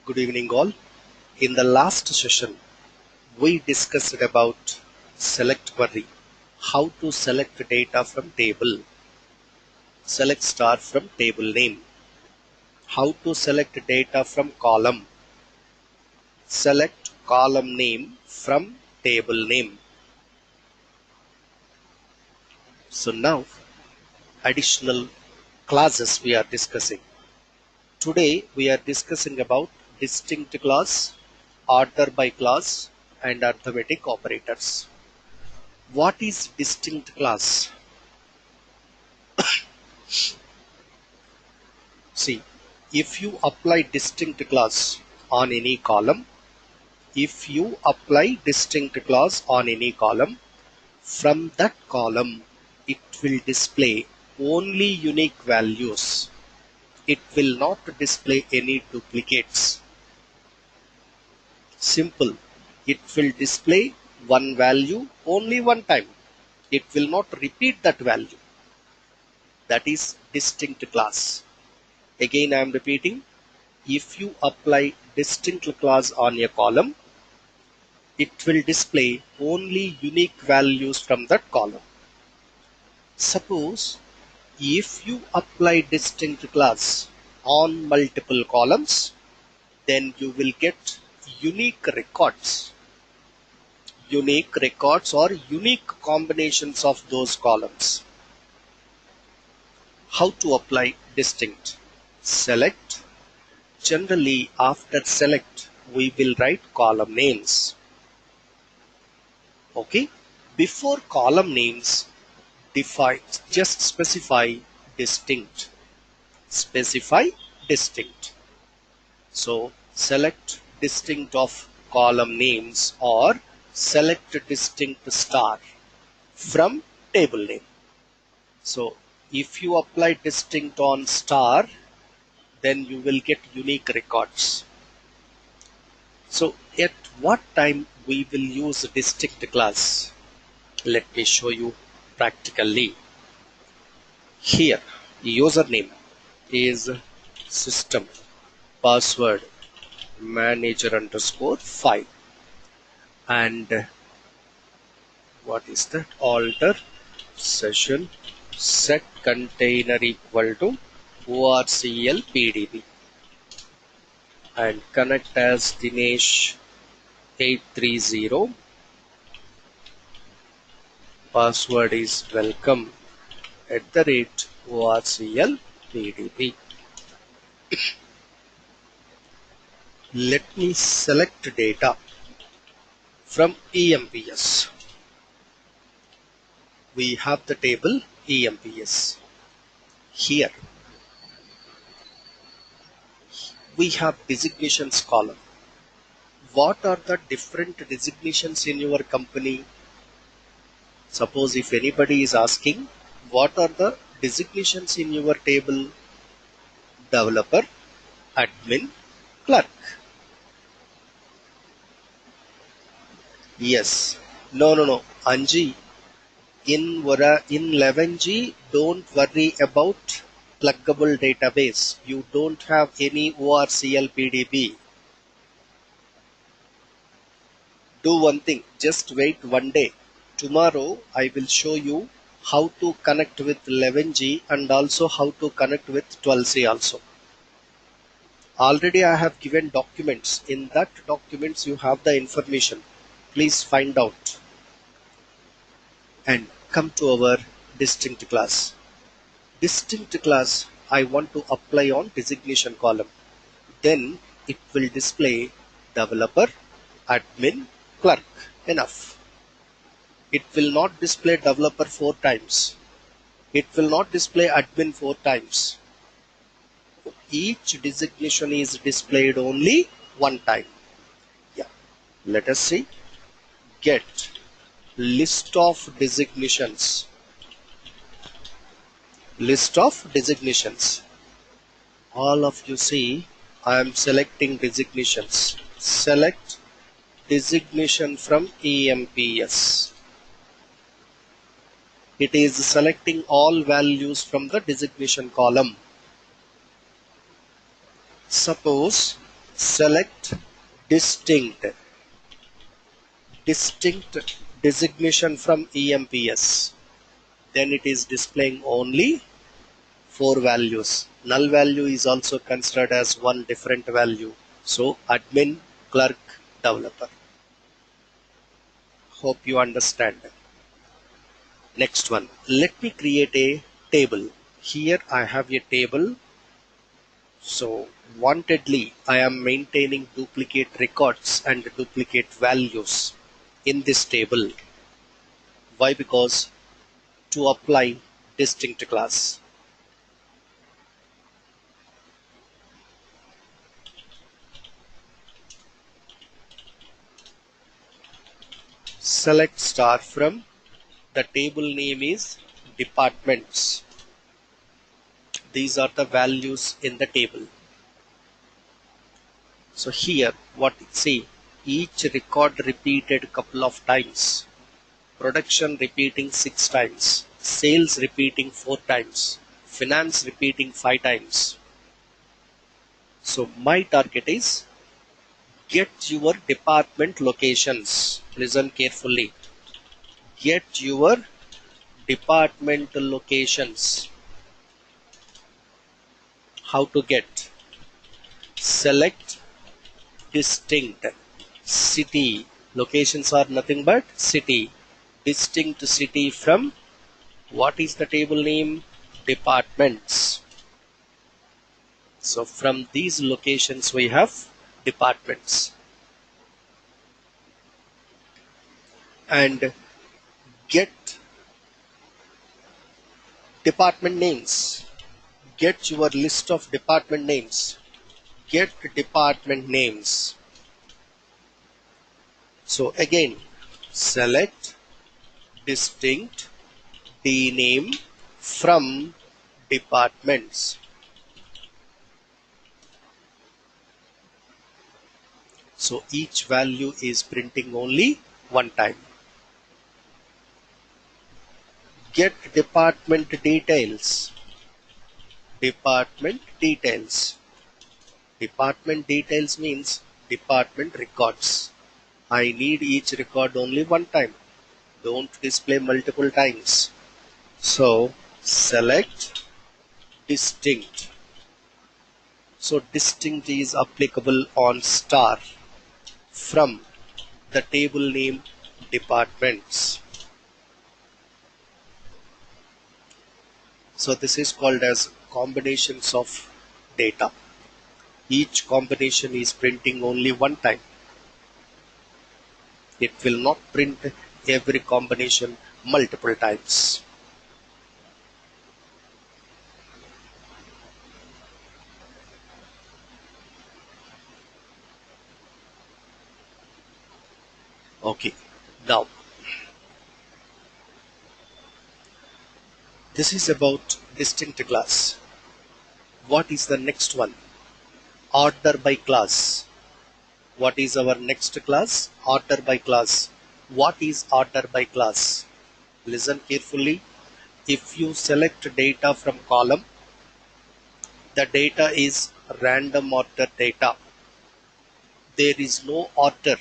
Good evening all. In the last session, we discussed about select query, how to select data from table, select star from table name, how to select data from column, select column name from table name. So now additional classes we are discussing. Today we are discussing about distinct class, order by class and arithmetic operators. What is distinct class? See, if you apply distinct class on any column, from that column, it will display only unique values. It will not display any duplicates. Simple. It will display one value only one time. It will not repeat that value. That is distinct class. Again, I am repeating. If you apply distinct class on a column, it will display only unique values from that column. Suppose if you apply distinct class on multiple columns, then you will get unique records or unique combinations of those columns. How to apply distinct? Select. Generally, after select, we will write column names. Okay. Before column names, just specify distinct. So select distinct of column names or select distinct star from table name. So if you apply distinct on star, then you will get unique records. So at what time we will use distinct class? Let me show you practically. Here username is system, password manager _5, and what is that? Alter session set container equal to ORCL PDB and connect as Dinesh 830. Password is welcome @ORCL PDB. Let me select data from EMPS. We have the table EMPS. Here we have designations column. What are the different designations in your company? Suppose if anybody is asking, what are the designations in your table? Developer, admin, clerk. Yes. No. Anji, in 11G, don't worry about pluggable database. You don't have any ORCL PDB. Do one thing, just wait one day. Tomorrow I will show you how to connect with 11G and also how to connect with 12C also. Already I have given documents. In that documents you have the information. Please find out and come to our distinct class. Distinct class I want to apply on designation column. Then it will display developer, admin, clerk. Enough. It will not display developer 4 times. It will not display admin 4 times. Each designation is displayed only one time. Yeah. Let us see. Get list of designations. List of designations. All of you see, I am selecting designations. Select designation from EMPS. It is selecting all values from the designation column. Suppose select distinct designation from EMPS, then it is displaying only 4 values. Null value is also considered as one different value. So admin, clerk, developer. Hope you understand. Next one, let me create a table. Here I have a table. So wantedly I am maintaining duplicate records and duplicate values in this table. Why? Because to apply distinct class. Select star from the table name is departments. These are the values in the table. So here what it say, each record repeated couple of times, production repeating 6 times, sales repeating 4 times, finance repeating 5 times. So my target is get your department locations. Listen carefully. Get your department locations. How to get? Select distinct city. Locations are nothing but city. Distinct city from what is the table name? Departments. So from these locations we have departments. And get department names. Get your list of department names. Get department names. So again, select distinct dname from departments. So each value is printing only one time. Get department details. Department details. Department details means department records. I need each record only one time. Don't display multiple times. So select distinct. So distinct is applicable on star from the table name departments. So this is called as combinations of data. Each combination is printing only one time. It will not print every combination multiple times. Okay, now this is about distinct class. What is the next one? Order by class. What is our next class? Order by class. What is order by class? Listen carefully. If you select data from column, the data is random order data. There is no order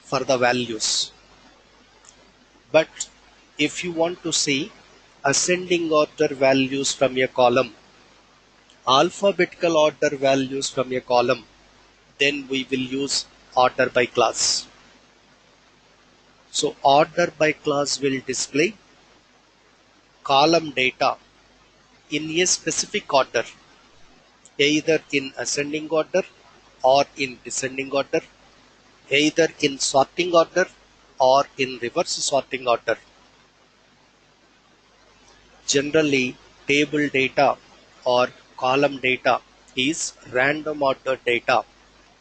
for the values. But if you want to see ascending order values from a column, alphabetical order values from a column, then we will use order by class. So order by class will display column data in a specific order, either in ascending order or in descending order, either in sorting order or in reverse sorting order. Generally, table data or column data is random order data.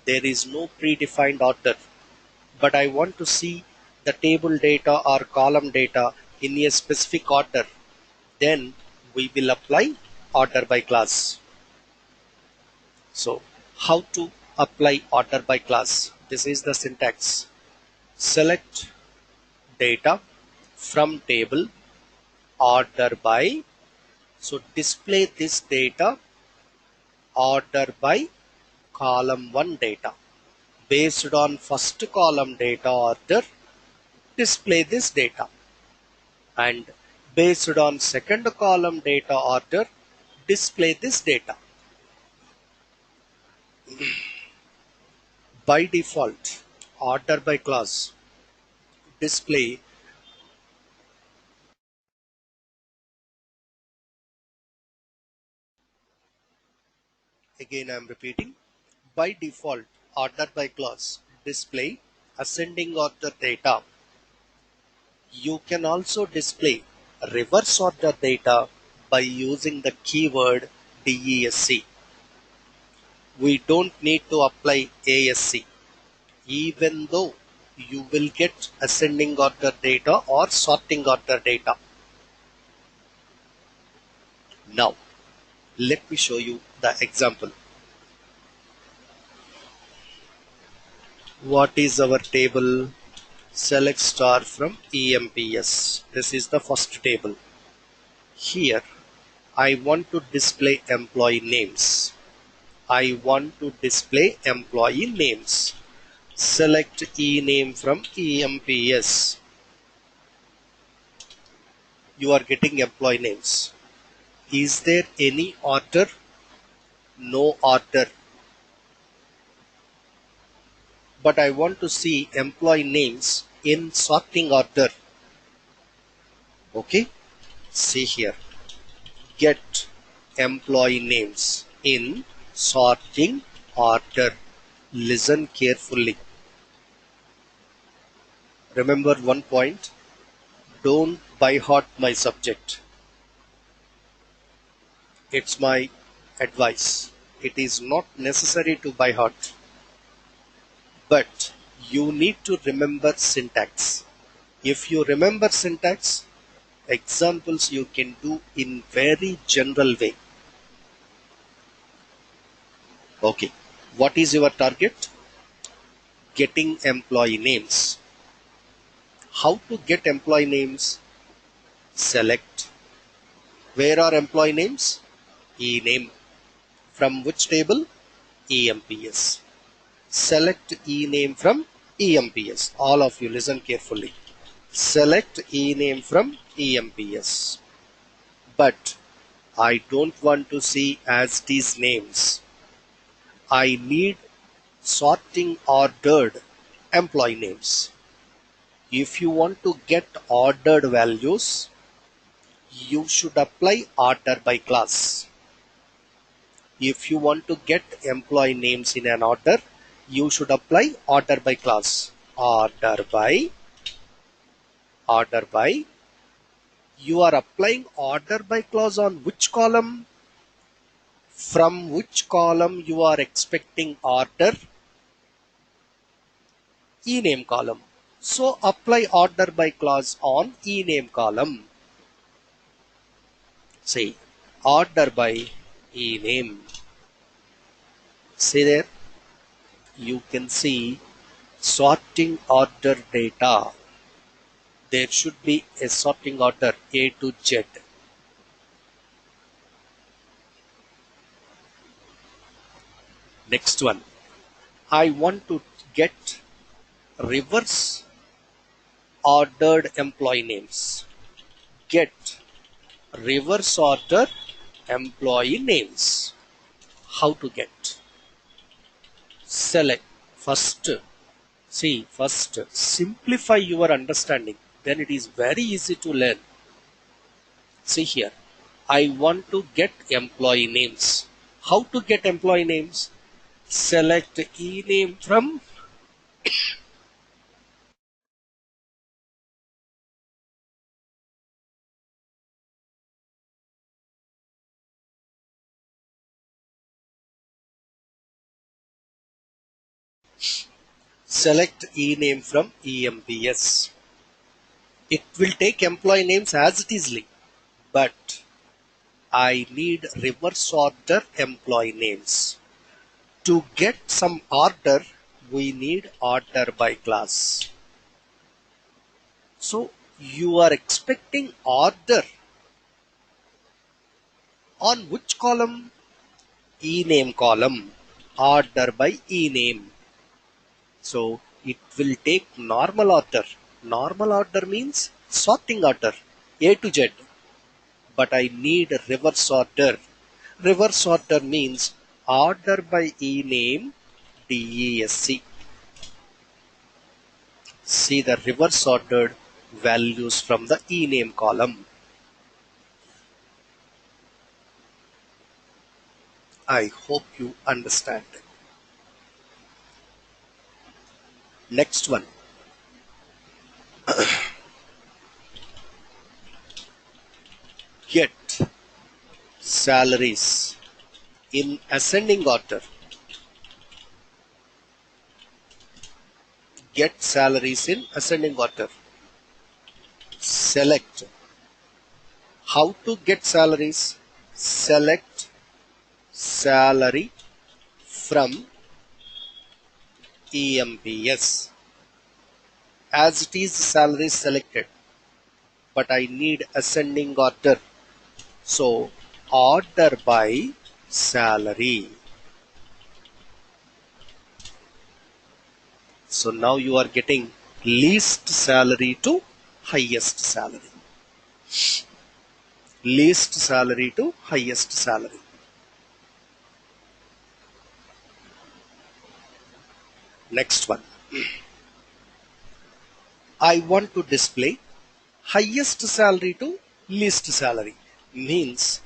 There is no predefined order, but I want to see the table data or column data in a specific order. Then we will apply order by class. So how to apply order by class? This is the syntax. Select data from table order by. So display this data order by column 1 data. Based on first column data order, display this data. And based on second column data order, display this data. By default, order by clause display. Again I am repeating. By default, order by clause display ascending order data. You can also display reverse order data by using the keyword DESC. We don't need to apply ASC, even though you will get ascending order data or sorting order data. Now, let me show you the example. What is our table? Select star from EMPS. This is the first table. Here, I want to display employee names. I want to display employee names. Select ename from EMPS. You are getting employee names. Is there any order? No order. But I want to see employee names in sorting order. Okay, see here. Get employee names in sorting order. Listen carefully. Remember one point. Don't by heart my subject. It's my advice. It is not necessary to by heart. But you need to remember syntax. If you remember syntax, examples you can do in very general way. Okay, what is your target? Getting employee names. How to get employee names? Select. Where are employee names? Ename. From which table? EMPS. Select ename from EMPS. All of you listen carefully. Select ename from EMPS. But I don't want to see as these names. I need sorting ordered employee names. If you want to get ordered values, you should apply order by class. If you want to get employee names in an order, you should apply order by class. Order by. You are applying order by clause on which column? From which column you are expecting order? Ename column. So apply order by clause on ename column. Say order by ename. See there, you can see sorting order data. There should be a sorting order A to Z. Next one, I want to get reverse ordered employee names. Get reverse order employee names. How to get? Select first. See, first simplify your understanding. Then it is very easy to learn. See here, I want to get employee names. How to get employee names? Select ename from EMPS. It will take employee names as it is, but I need reverse order employee names. To get some order, we need order by class. So you are expecting order on which column? ename column, order by ename. So it will take normal order. Normal order means sorting order, A to Z. But I need reverse order. Reverse order means order by ename, DESC. See the reverse ordered values from the ename column. I hope you understand. Next one. Get salaries in ascending order. Get salaries in ascending order. Select. How to get salaries? Select salary from EMPS. As it is, salary selected, but I need ascending order. So order by salary. So now you are getting least salary to highest salary. Least salary to highest salary. Next one. I want to display highest salary to least salary. Means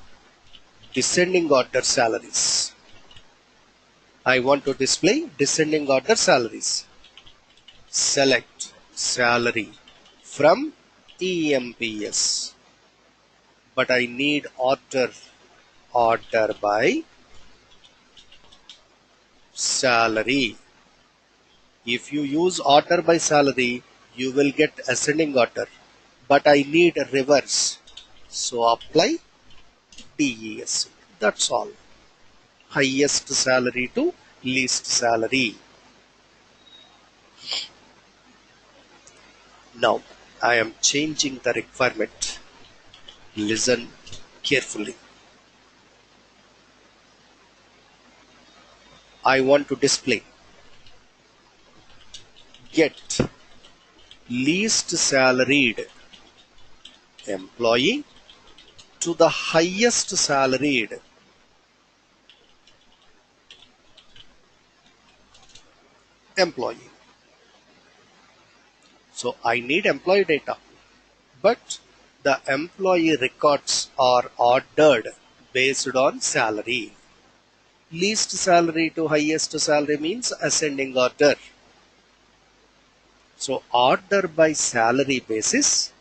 descending order salaries. I want to display descending order salaries. Select salary from EMPS. But I need order by salary. If you use order by salary, you will get ascending order. But I need reverse. So apply DESC. That's all. Highest salary to least salary. Now I am changing the requirement. Listen carefully. I want to display get least salaried employee to the highest salaried employee. So I need employee data, but the employee records are ordered based on salary. Least salary to highest salary means ascending order. So order by salary basis,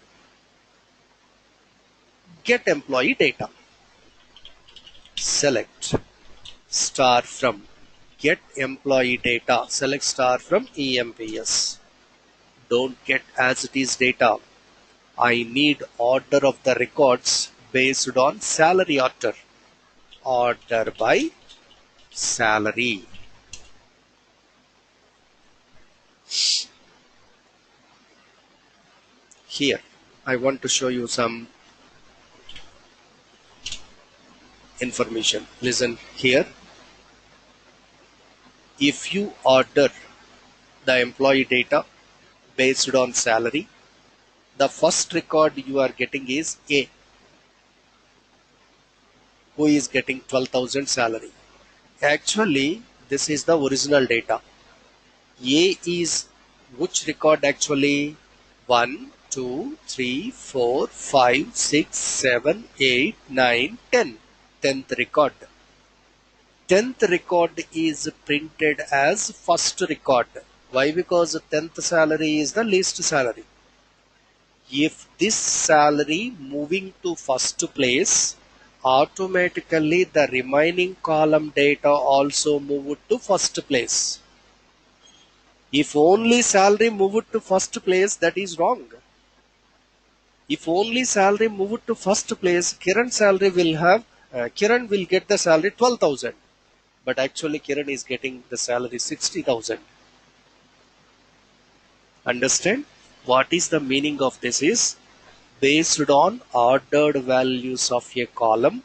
get employee data. Select star from get employee data. Select star from EMPS. Don't get as it is data. I need order of the records based on salary order. Order by salary. Here, I want to show you some information. Listen here. If you order the employee data based on salary, the first record you are getting is A, who is getting 12,000 salary. Actually, this is the original data. A is which record actually? 1, 2, 3, 4, 5, 6, 7, 8, 9, 10. 10th record. 10th record is printed as first record. Why? Because 10th salary is the least salary. If this salary moving to first place, automatically the remaining column data also moved to first place. If only salary moved to first place, that is wrong. If only salary moved to first place, Kiran salary will have, Kiran will get the salary 12,000. But actually Kiran is getting the salary 60,000. Understand? What is the meaning of this is based on ordered values of a column,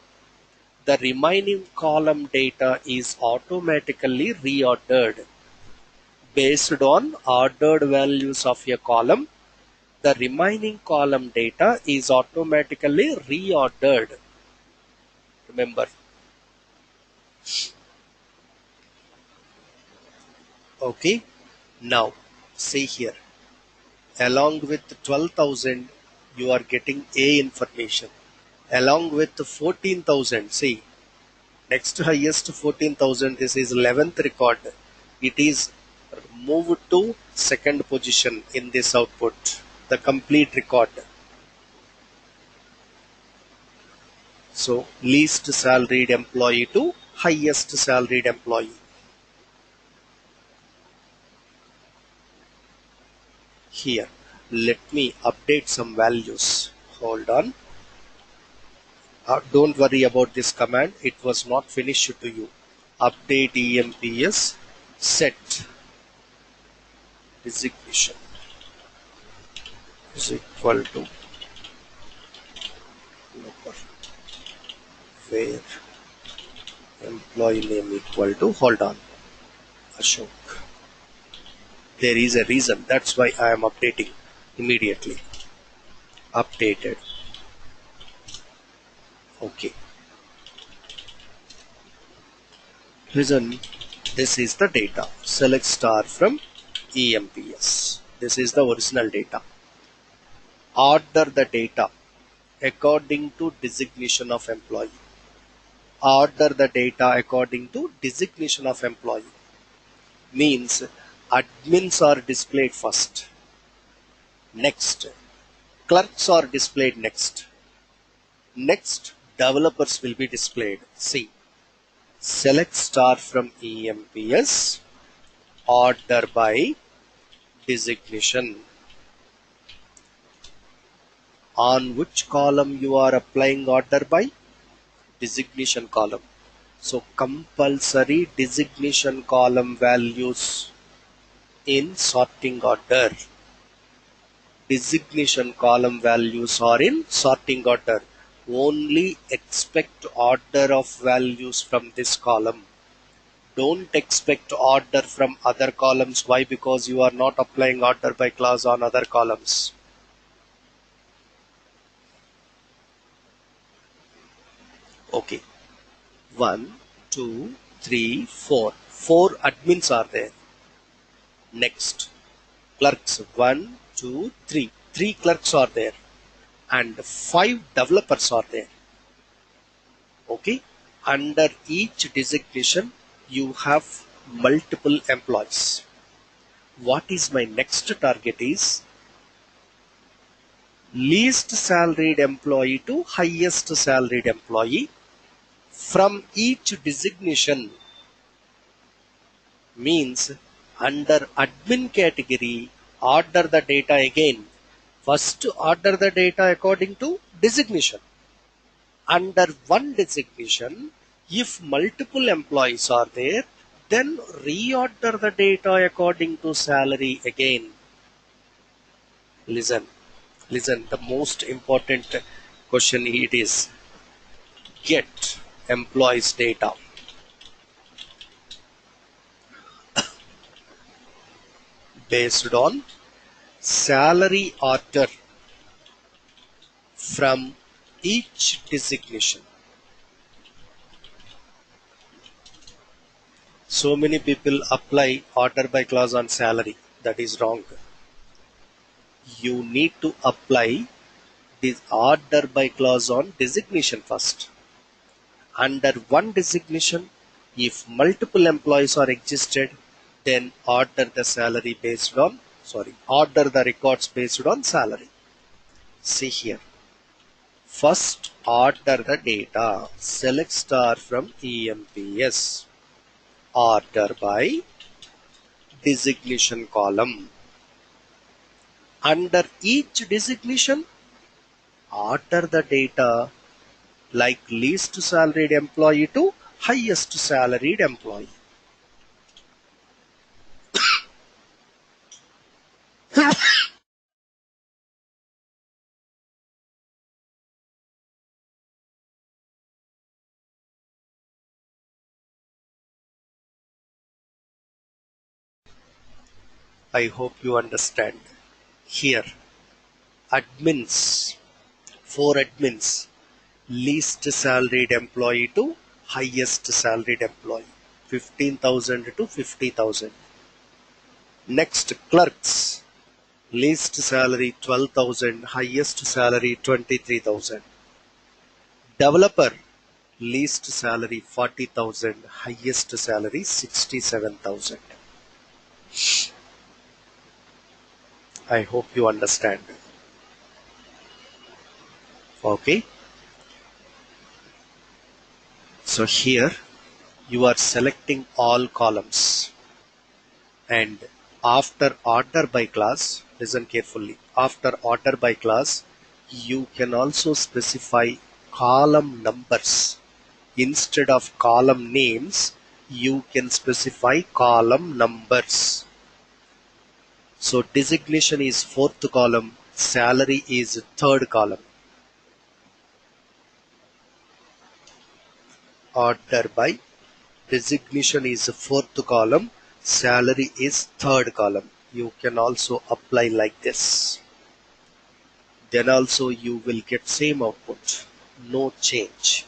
the remaining column data is automatically reordered based on ordered values of a column. The remaining column data is automatically reordered. Remember. Okay. Now, see here. Along with 12,000, you are getting A information. Along with 14,000, see, next highest 14,000, this is 11th record. It is moved to second position in this output, the complete record. So least salaried employee to highest salaried employee. Here, let me update some values. Hold on. Don't worry about this command. It was not finished to you. Update EMPS set designation is equal to where employee name equal to, hold on, Ashok. There is a reason. That's why I am updating immediately. Updated. Okay. Listen, this is the data. Select star from EMPS. This is the original data. Order the data according to designation of employee. Order the data according to designation of employee. Means admins are displayed first. Next, clerks are displayed next. Next, developers will be displayed. See, select star from EMPS, order by designation. On which column you are applying order by? Designation column. So compulsory designation column values in sorting order. Designation column values are in sorting order. Only expect order of values from this column. Don't expect order from other columns. Why? Because you are not applying order by clause on other columns. Okay. 1, 2, 3, 4. 4 admins are there. Next, clerks 1, 2, 3. 3 clerks are there. And 5 developers are there. Okay. Under each designation, you have multiple employees. What is my next target is least salaried employee to highest salaried employee. From each designation means under admin category, order the data again. First order the data according to designation. Under one designation, if multiple employees are there, then reorder the data according to salary again. Listen, the most important question it is get employees data. Based on salary order from each designation. So many people apply order by clause on salary. That is wrong. You need to apply this order by clause on designation first. Under one designation, if multiple employees are existed, then order the salary based on, order the records based on salary. See here. First order the data. Select star from EMPS. Order by designation column. Under each designation, order the data like least salaried employee to highest salaried employee. I hope you understand. Here, admins, for admins, least salaried employee to highest salaried employee, 15,000 to 50,000. Next, clerks, least salary 12,000, highest salary 23,000. Developer, least salary 40,000, highest salary 67,000. I hope you understand. Okay, so here you are selecting all columns, and after order by class, listen carefully, after order by class you can also specify column numbers. Instead of column names, you can specify column numbers. So designation is fourth column, salary is third column. Order by designation is fourth column, salary is third column. You can also apply like this. Then also you will get same output, no change.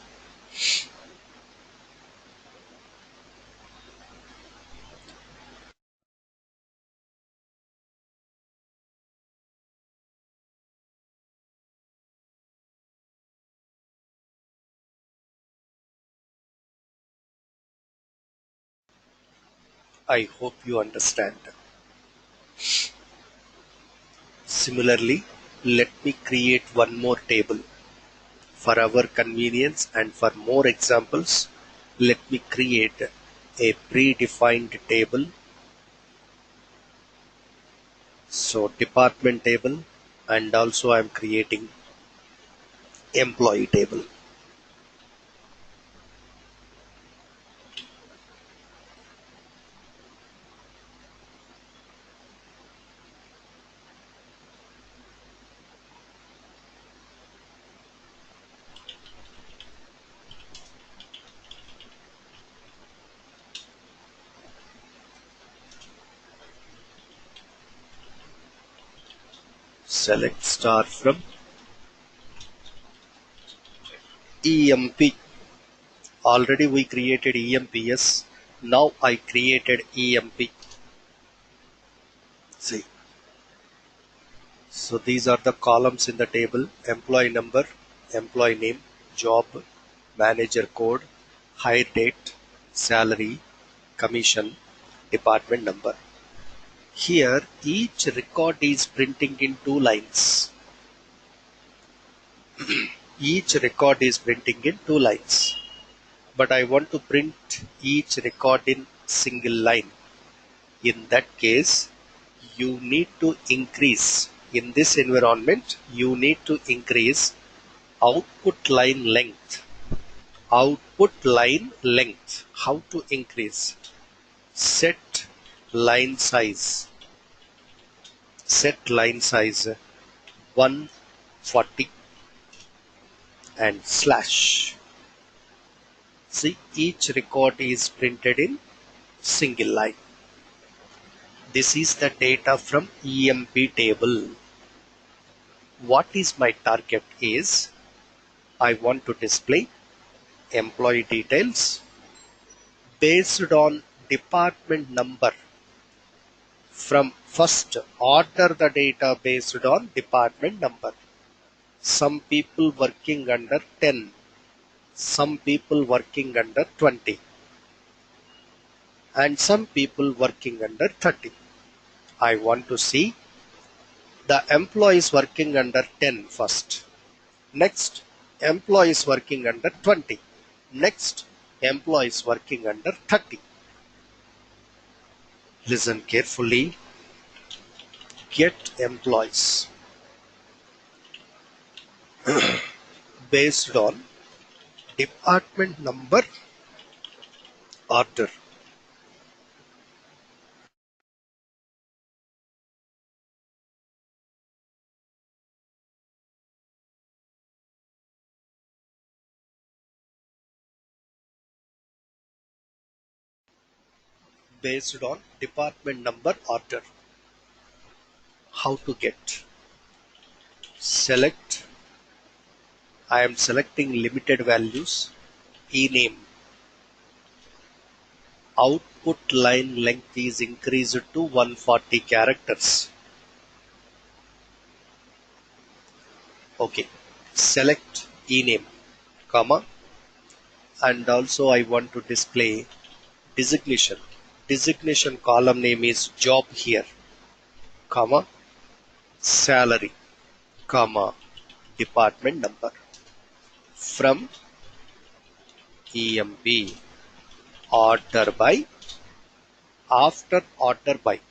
I hope you understand. Similarly, let me create one more table. For our convenience and for more examples, let me create a predefined table. So department table, and also I am creating employee table. Select star from EMP. Already we created EMPS. Now I created EMP. See. So these are the columns in the table: employee number, employee name, job, manager code, hire date, salary, commission, department number. Here each record is printing in two lines. Each record is printing in two lines. But I want to print each record in single line. In that case, you need to increase, in this environment, you need to increase output line length. Output line length. How to increase? Set line size. Set line size 140 and slash. See, each record is printed in single line. This is the data from EMP table. What is my target is, I want to display employee details based on department number. From first, order the data based on department number. Some people working under 10, some people working under 20, and some people working under 30. I want to see the employees working under 10 first. Next, employees working under 20. Next, employees working under 30. Listen carefully. Get employees based on department number order. Based on department number order. How to get? Select. I am selecting limited values. Ename. Output line length is increased to 140 characters. Okay. Select ename, comma, and also I want to display designation. Designation column name is job here, comma, salary, comma, department number. From EMP, order by. After order by,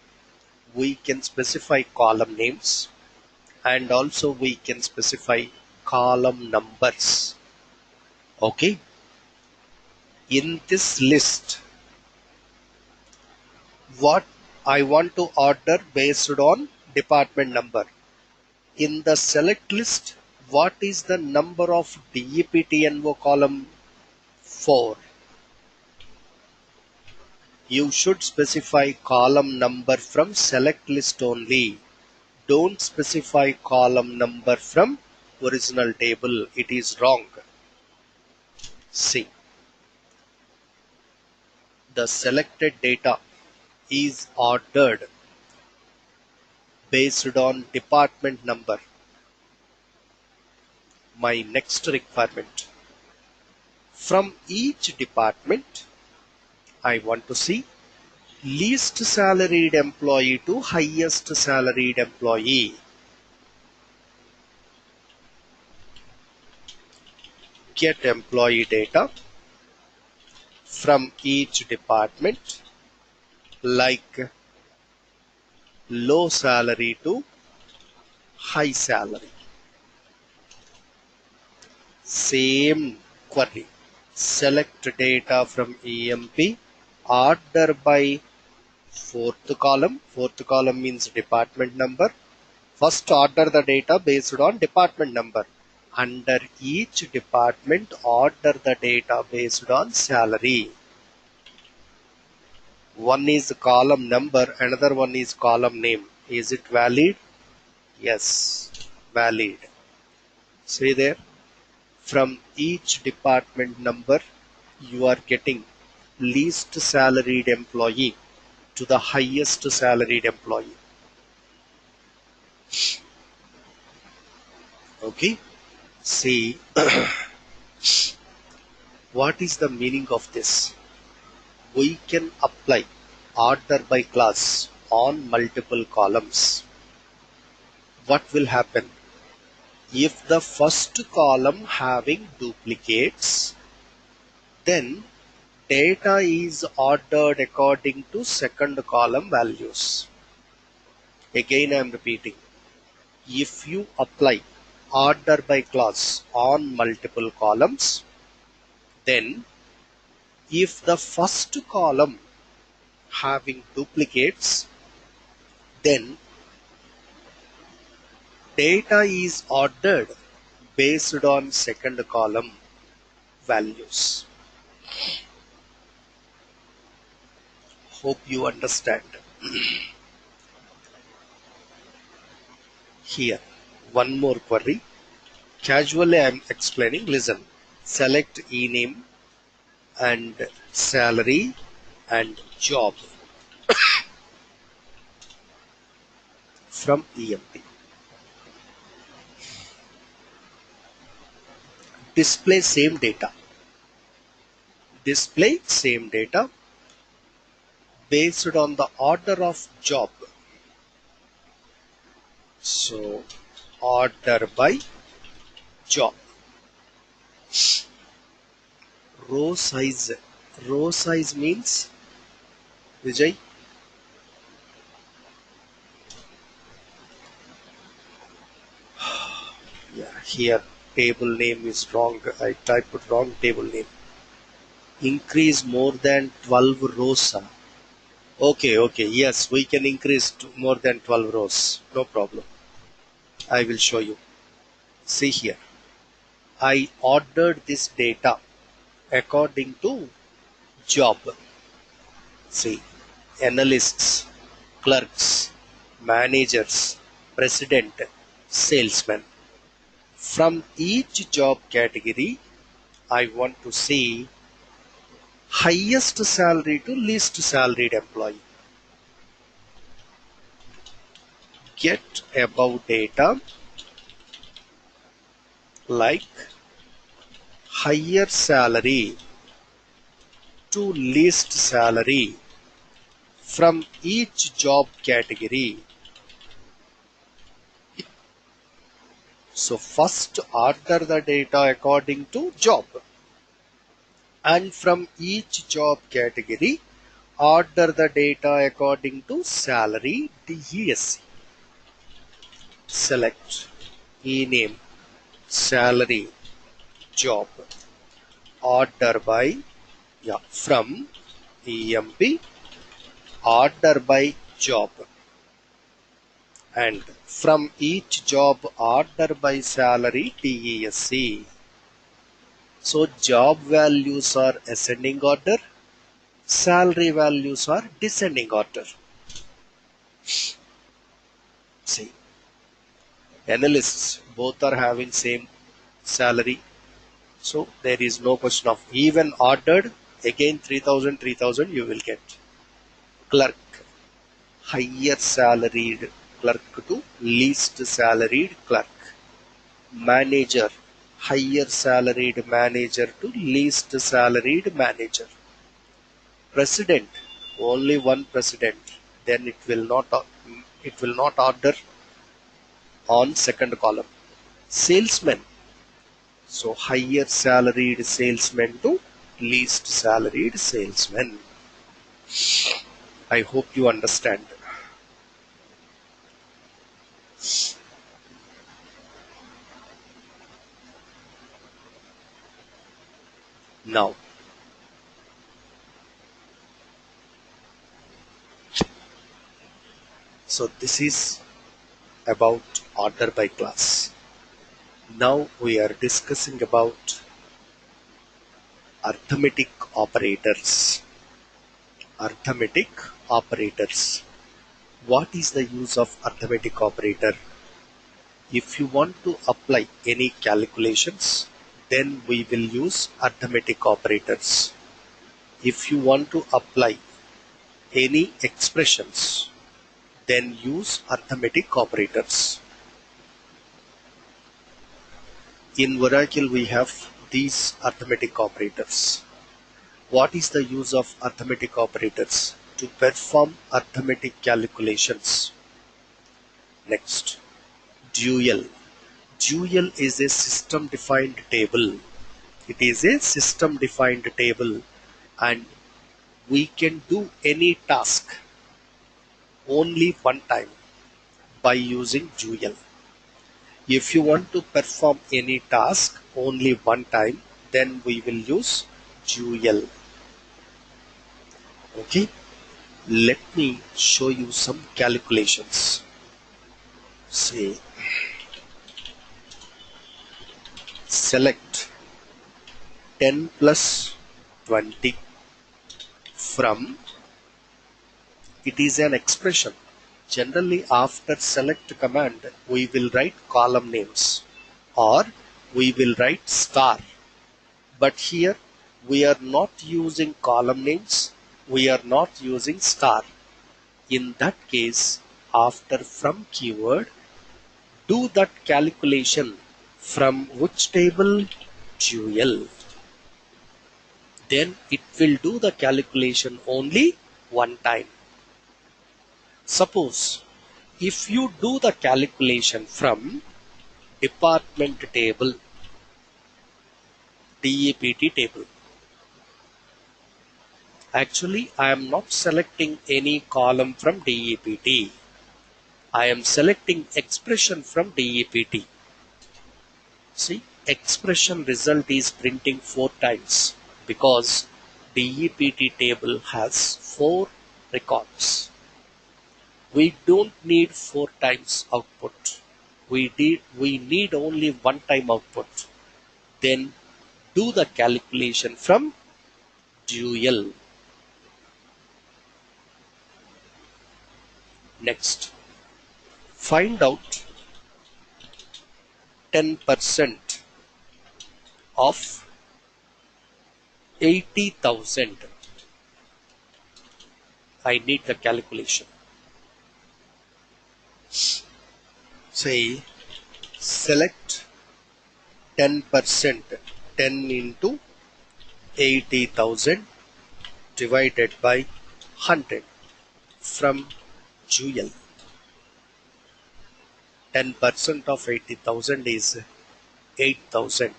we can specify column names and also we can specify column numbers. Okay. In this list, what I want to order based on department number. In the select list, what is the number of DEPTNO column? 4. You should specify column number from select list only. Don't specify column number from original table. It is wrong. See, the selected data is ordered based on department number. My next requirement. From each department, I want to see least salaried employee to highest salaried employee. Get employee data from each department like low salary to high salary. Same query. Select data from EMP, order by fourth column. Fourth column means department number. First order the data based on department number. Under each department, order the data based on salary. One is column number, another one is column name. Is it valid? Yes, valid. See there, from each department number, you are getting least salaried employee to the highest salaried employee. Okay, see, what is the meaning of this? We can apply order by class on multiple columns. What will happen? If the first column having duplicates, then data is ordered according to second column values. Again I am repeating. If you apply order by class on multiple columns, then if the first column having duplicates, then data is ordered based on second column values. Hope you understand. Here, one more query. Casually I am explaining. Listen. Select ename and salary and job from EMP. Display same data. Display same data based on the order of job. So, order by job. Row size. Row size means, Vijay? Yeah, here table name is wrong. I typed wrong table name. Increase more than 12 rows. Okay, yes, we can increase to more than 12 rows. No problem. I will show you. See here. I ordered this data according to job. See, analysts, clerks, managers, president, salesman. From each job category, I want to see highest salary to least salaried employee. Get above data like higher salary to least salary from each job category. So first order the data according to job, and from each job category order the data according to salary DESC. Select ename salary job, order by from EMP, order by job, and from each job order by salary DESC. So job values are ascending order, salary values are descending order. See, analysts both are having same salary, so there is no question of even ordered again 3000 you will get. Clerk, higher salaried clerk to least salaried clerk. Manager, higher salaried manager to least salaried manager. President, only one president, then it will not order on second column. Salesman, so higher salaried salesman to least salaried salesman. I hope you understand. Now, so this is about order by class. Now we are discussing about arithmetic operators. Arithmetic operators. What is the use of arithmetic operator? If you want to apply any calculations, then we will use arithmetic operators. If you want to apply any expressions, then use arithmetic operators. In Oracle, we have these arithmetic operators. What is the use of arithmetic operators? To perform arithmetic calculations. Next, dual. Dual is a system-defined table. It is a system-defined table, and we can do any task only one time by using dual. If you want to perform any task only one time, then we will use dual. Okay, let me show you some calculations. Say, select 10 plus 20 from, it is an expression. Generally after select command we will write column names or we will write star, but here we are not using column names, we are not using star. In that case, after from keyword, do that calculation from which table? Dual. Then it will do the calculation only one time. Suppose if you do the calculation from department table, DEPT table, actually I am not selecting any column from DEPT. I am selecting expression from DEPT. See, expression result is printing 4 times because DEPT table has 4 records. We don't need 4 times output. We need only one time output. Then do the calculation from dual. Next, Find out 10% of 80,000. I need the calculation. Say select 10%, 10 into 80,000 divided by 100 from Jewel. 10% of 80,000 is 8,000.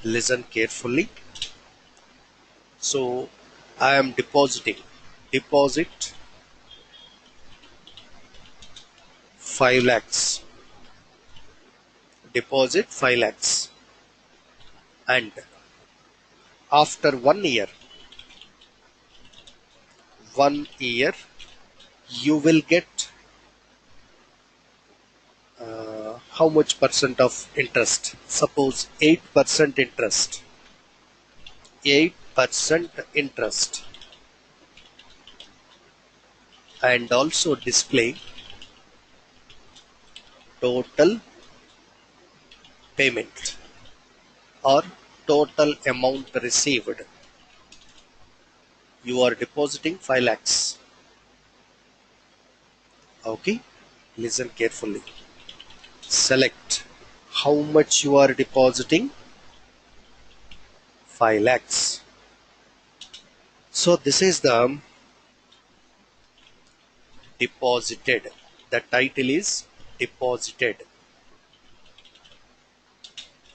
Listen carefully. So I am depositing. Deposit 5 lakhs. Deposit 5 lakhs. And after 1 year, you will get how much percent of interest? Suppose 8% interest. 8% interest. And also display total payment or total amount received. You are depositing 5 lakhs. Okay, listen carefully. Select how much you are depositing. 5 lakhs. So this is the deposited. The title is deposited.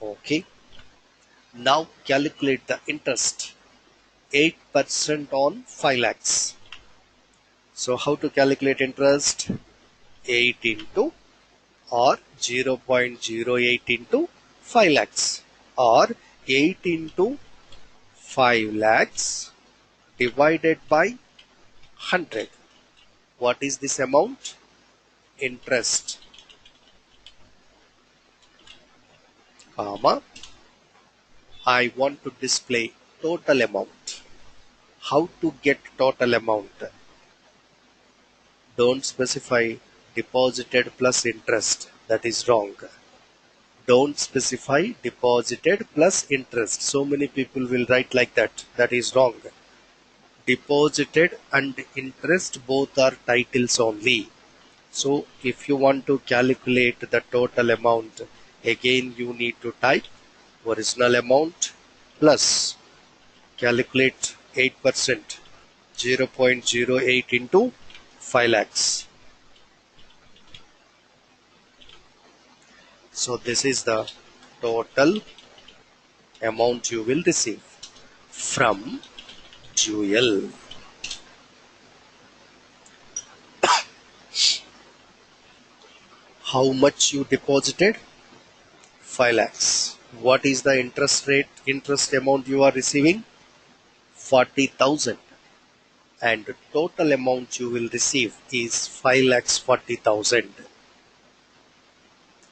Okay. Now calculate the interest. 8% on 5 lakhs. So how to calculate interest? 8 into or 0.08 into 5 lakhs or 8 into 5 lakhs divided by 100. What is this amount? Interest, comma, I want to display total amount. How to get total amount? Don't specify deposited plus interest. That is wrong. Don't specify deposited plus interest. So many people will write like that. That is wrong. Deposited and interest both are titles only. So if you want to calculate the total amount, again you need to type original amount plus calculate 8%, 0.08 into 5 lakhs. So this is the total amount you will receive from Jewel. How much you deposited? 5 lakhs. What is the interest rate, interest amount you are receiving? 40,000. And total amount you will receive is 5 lakhs 40,000.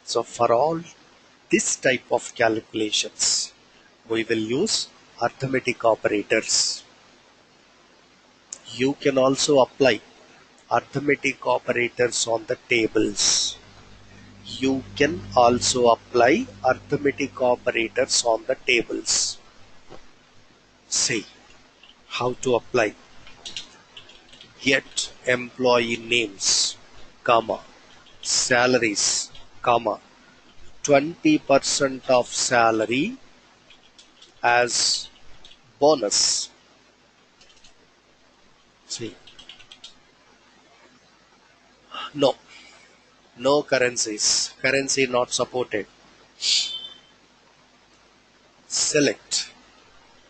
So for all this type of calculations, we will use arithmetic operators. You can also apply arithmetic operators on the tables. You can also apply arithmetic operators on the tables. See how to apply. Get employee names, comma, salaries, comma, 20% of salary as bonus. See, no currencies, currency not supported. Select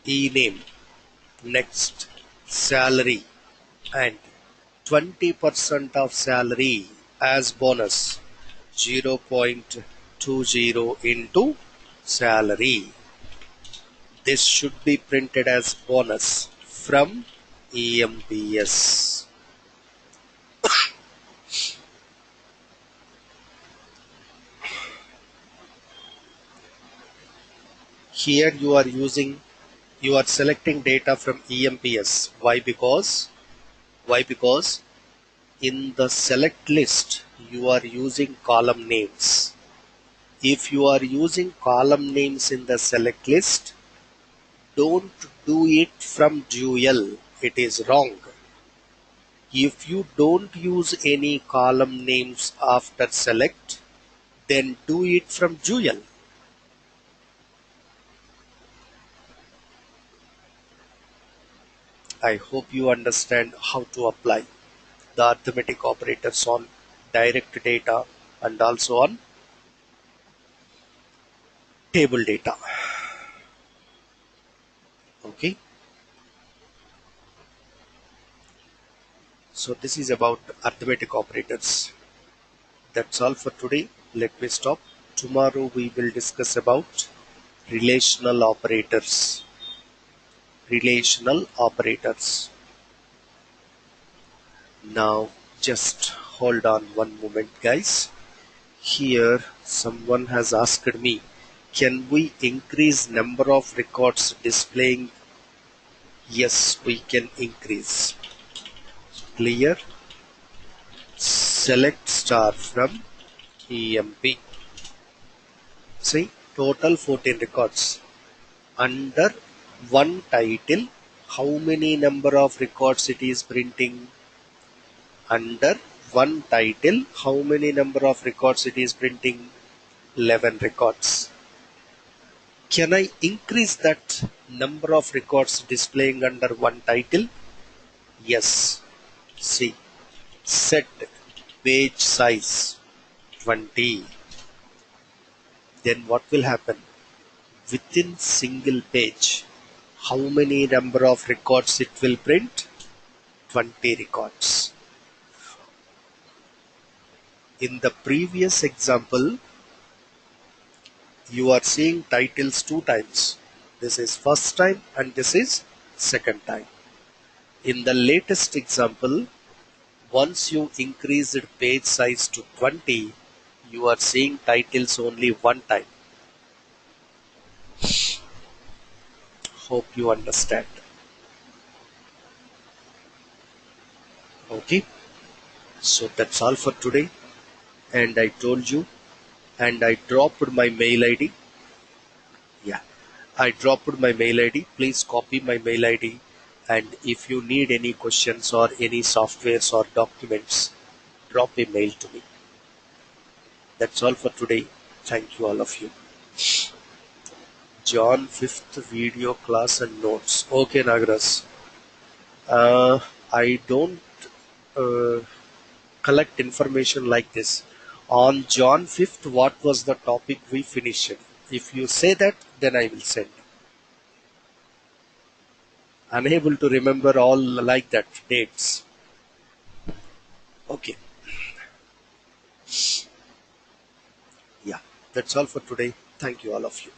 e-name, next salary and 20% of salary as bonus, 0.20 into salary. This should be printed as bonus from EMPS. Here you are selecting data from EMPS. Why? Because In the select list, you are using column names. If you are using column names in the select list, don't do it from dual. It is wrong. If you don't use any column names after select, then do it from dual. I hope you understand how to apply the arithmetic operators on direct data and also on table data. Okay, so this is about arithmetic operators. That's all for today. Let me stop. Tomorrow we will discuss about relational operators. Relational operators. Now just hold on one moment, guys. Here someone has asked me, can we increase number of records displaying? Yes, we can increase. Clear. Select star from EMP. See, total 14 records. Under one title, how many number of records it is printing? Under one title, how many number of records it is printing? 11 records. Can I increase that number of records displaying under one title? Yes. See, set page size 20. Then what will happen? Within single page, how many number of records it will print? 20 records. In the previous example, you are seeing titles two times. This is first time and this is second time. In the latest example, once you increased page size to 20, you are seeing titles only one time. Hope you understand. Okay, so that's all for today. And I told you, and I dropped my mail ID. Yeah, I dropped my mail ID. Please copy my mail ID. And if you need any questions or any softwares or documents, drop a mail to me. That's all for today. Thank you, all of you. John 5th video class and notes. Okay, Nagras. I don't uh, collect information like this. On John 5th, what was the topic we finished? If you say that, then I will send. Unable to remember all like that dates. Okay. Yeah, that's all for today. Thank you, all of you.